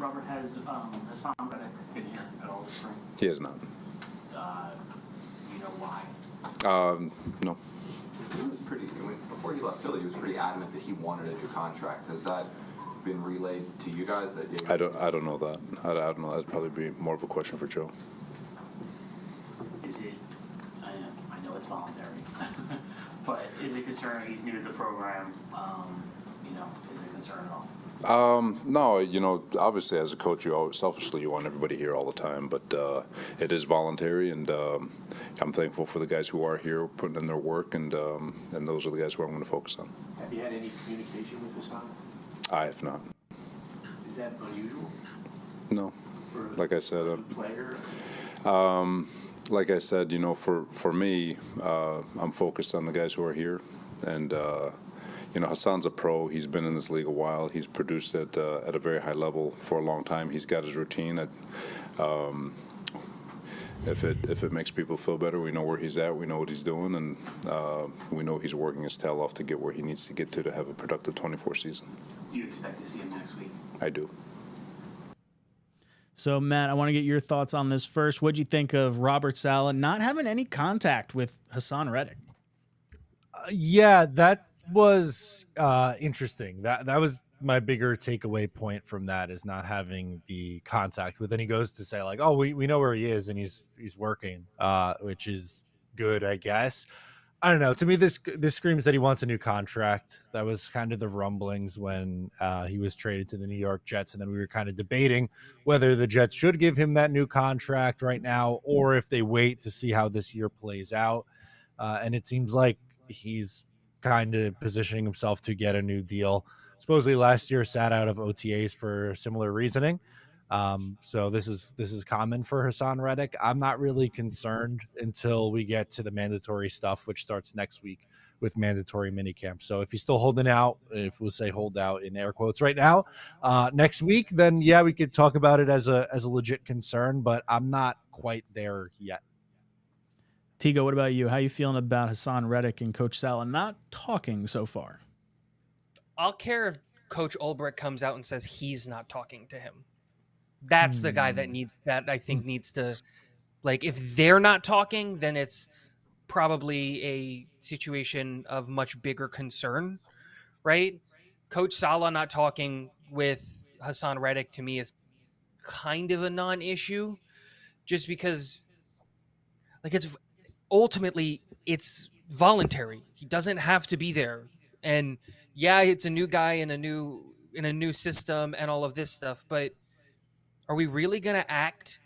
Robert, has Haason Reddick been here at all this spring? He has not. You know why? No. He was before he left Philly, he was pretty adamant that he wanted a new contract. Has that been relayed to you guys? I don't know that. I don't know. That'd probably be more of a question for Joe. Is it? I know it's voluntary, but is it concerning? He's new to the program. Is it a concern at all? No, obviously as a coach, selfishly you want everybody here all the time, but it is voluntary, and I'm thankful for the guys who are here putting in their work, and those are the guys who I'm going to focus on. Have you had any communication with Haason? I have not. Is that unusual? No. Like I said, player? Like I said, for me, I'm focused on the guys who are here, and Haason's a pro. He's been in this league a while. He's produced at a very high level for a long time. He's got his routine. If it makes people feel better, we know where he's at. We know what he's doing, and we know he's working his tail off to get where he needs to get to have a productive 24 season. Do you expect to see him next week? I do. So, Matt, I want to get your thoughts on this first. What'd you think of Robert Saleh not having any contact with Haason Reddick? Yeah, that was interesting. That was my bigger takeaway point from that, is not having the contact with. And he goes to say, like, oh, we know where he is and he's working, which is good, I guess. I don't know. To me, this screams that he wants a new contract. That was kind of the rumblings when he was traded to the New York Jets, and then we were kind of debating whether the Jets should give him that new contract right now or if they wait to see how this year plays out. And it seems like he's kind of positioning himself to get a new deal. Supposedly last year sat out of OTAs for similar reasoning. So this is common for Haason Reddick. I'm not really concerned until we get to the mandatory stuff, which starts next week with mandatory minicamp. So if he's still holding out, if we'll say hold out in air quotes right now, next week, then yeah, we could talk about it as a legit concern, but I'm not quite there yet. Tigo, what about you? How you feeling about Haason Reddick and Coach Saleh not talking so far? I'll care if Coach Ulbrich comes out and says he's not talking to him. That's the guy that I think needs to, like, if they're not talking, then it's probably a situation of much bigger concern, right? Coach Saleh not talking with Haason Reddick to me is kind of a non-issue, just because, like, it's voluntary. He doesn't have to be there, and yeah, it's a new guy in a new system and all of this stuff, but are we really going to act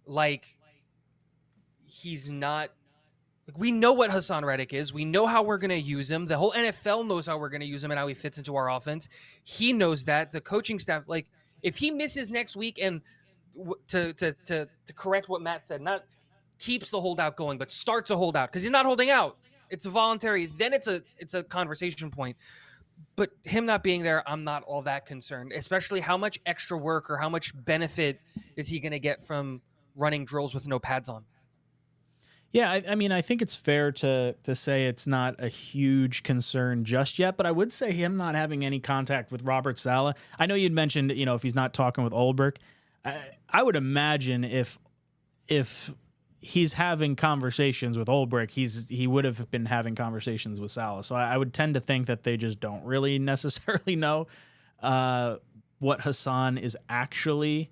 like he's not? Like, we know what Haason Reddick is. We know how we're going to use him. The whole NFL knows how we're going to use him and how he fits into our offense. He knows that. The coaching staff, like, if he misses next week, and to correct what Matt said, not keeps the holdout going, but starts a holdout, because he's not holding out. It's a voluntary. Then it's a conversation point. But him not being there, I'm not all that concerned, especially how much extra work or how much benefit is he going to get from running drills with no pads on? Yeah, I mean, I think it's fair to say it's not a huge concern just yet, but I would say him not having any contact with Robert Saleh. I know you'd mentioned, if he's not talking with Ulbrich, I would imagine if he's having conversations with Ulbrich, he would have been having conversations with Saleh. So I would tend to think that they just don't really necessarily know what Haason is actually,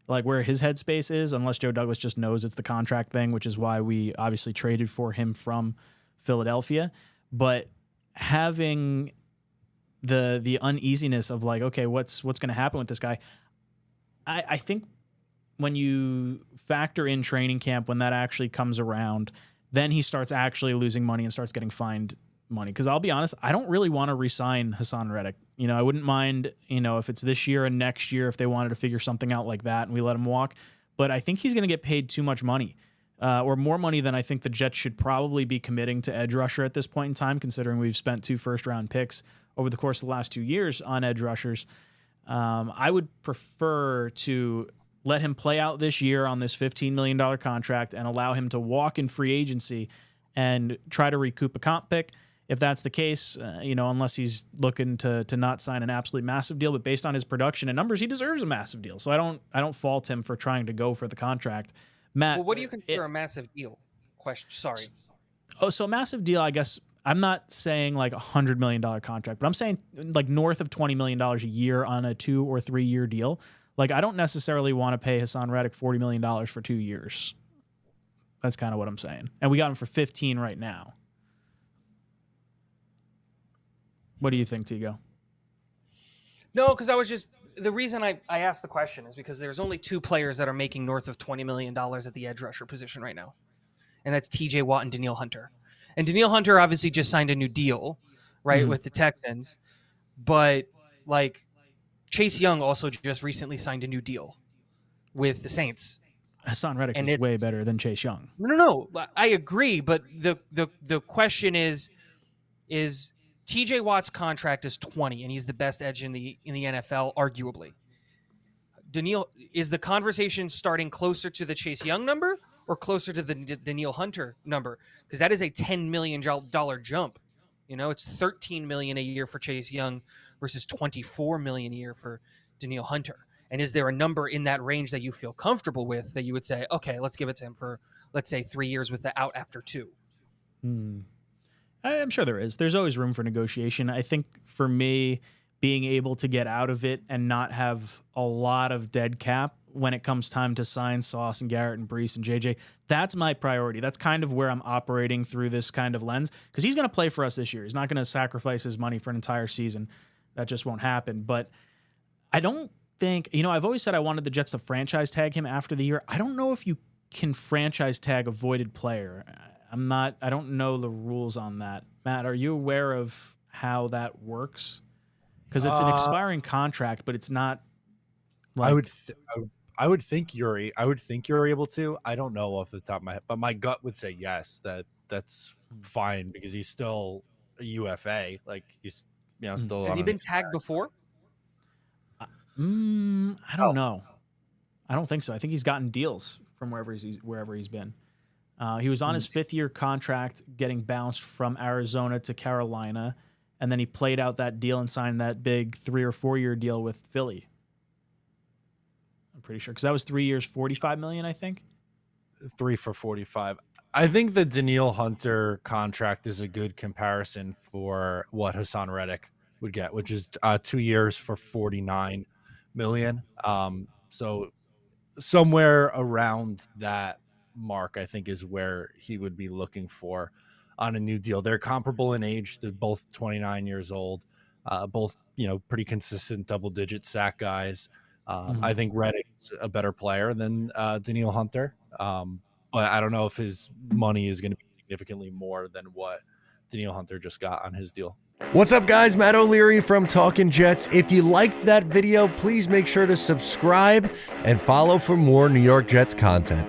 like, where his headspace is, unless Joe Douglas just knows it's the contract thing, which is why we obviously traded for him from Philadelphia. But having the uneasiness of, like, okay, what's going to happen with this guy? I think when you factor in training camp, when that actually comes around, then he starts actually losing money and starts getting fined money. Because I'll be honest, I don't really want to re-sign Haason Reddick. I wouldn't mind, if it's this year and next year, if they wanted to figure something out like that and we let him walk. But I think he's going to get paid too much money, or more money than I think the Jets should probably be committing to edge rusher at this point in time, considering we've spent 2 first-round picks over the course of the last 2 years on edge rushers. I would prefer to let him play out this year on this $15 million contract and allow him to walk in free agency and try to recoup a comp pick if that's the case, unless he's looking to not sign an absolutely massive deal, but based on his production and numbers, he deserves a massive deal. So I don't fault him for trying to go for the contract. Matt, Well, what do you consider a massive deal? Sorry. Oh, so a massive deal, I guess. I'm not saying like $100 million contract, but I'm saying like north of $20 million a year on a 2 or 3 year deal. Like, I don't necessarily want to pay Haason Reddick $40 million for 2 years. That's kind of what I'm saying. And we got him for 15 right now. What do you think, Tigo? No, because the reason I asked the question is because there's only 2 players that are making north of $20 million at the edge rusher position right now. And that's TJ Watt and Danielle Hunter. And Danielle Hunter obviously just signed a new deal, right, with the Texans. But, like, Chase Young also just recently signed a new deal with the Saints. Haason Reddick is way better than Chase Young. No, I agree. But the question is TJ Watt's contract is 20, and he's the best edge in the NFL, arguably. Is the conversation starting closer to the Chase Young number or closer to the Danielle Hunter number? Because that is a $10 million jump. It's $13 million a year for Chase Young versus $24 million a year for Danielle Hunter. And is there a number in that range that you feel comfortable with that you would say, okay, let's give it to him for, let's say, 3 years with the out after 2? I'm sure there is. There's always room for negotiation. I think for me, being able to get out of it and not have a lot of dead cap when it comes time to sign Sauce and Garrett and Brees and JJ, that's my priority. That's kind of where I'm operating through this kind of lens, because he's going to play for us this year. He's not going to sacrifice his money for an entire season. That just won't happen. But I don't think, I've always said I wanted the Jets to franchise tag him after the year. I don't know if you can franchise tag a voided player. I don't know the rules on that. Matt, are you aware of how that works? Because it's an expiring contract, but it's not. Like, I would think you're able to. I don't know off the top of my head, but my gut would say yes. That's fine because he's still a UFA. Like he's still. Has he been tagged before? I don't know. I don't think so. I think he's gotten deals from wherever he's been. He was on his 5th-year contract, getting bounced from Arizona to Carolina, and then he played out that deal and signed that big 3 or 4 year deal with Philly. I'm pretty sure because that was 3 years, $45 million, I think. 3 for 45. I think the Danielle Hunter contract is a good comparison for what Haason Reddick would get, which is 2 years for $49 million. So somewhere around that mark, I think, is where he would be looking for on a new deal. They're comparable in age. They're both 29 years old, both pretty consistent double-digit sack guys. I think Reddick's a better player than Danielle Hunter, but I don't know if his money is going to be significantly more than what Danielle Hunter just got on his deal. What's up, guys? Matt O'Leary from Talkin' Jets. If you liked that video, please make sure to subscribe and follow for more New York Jets content.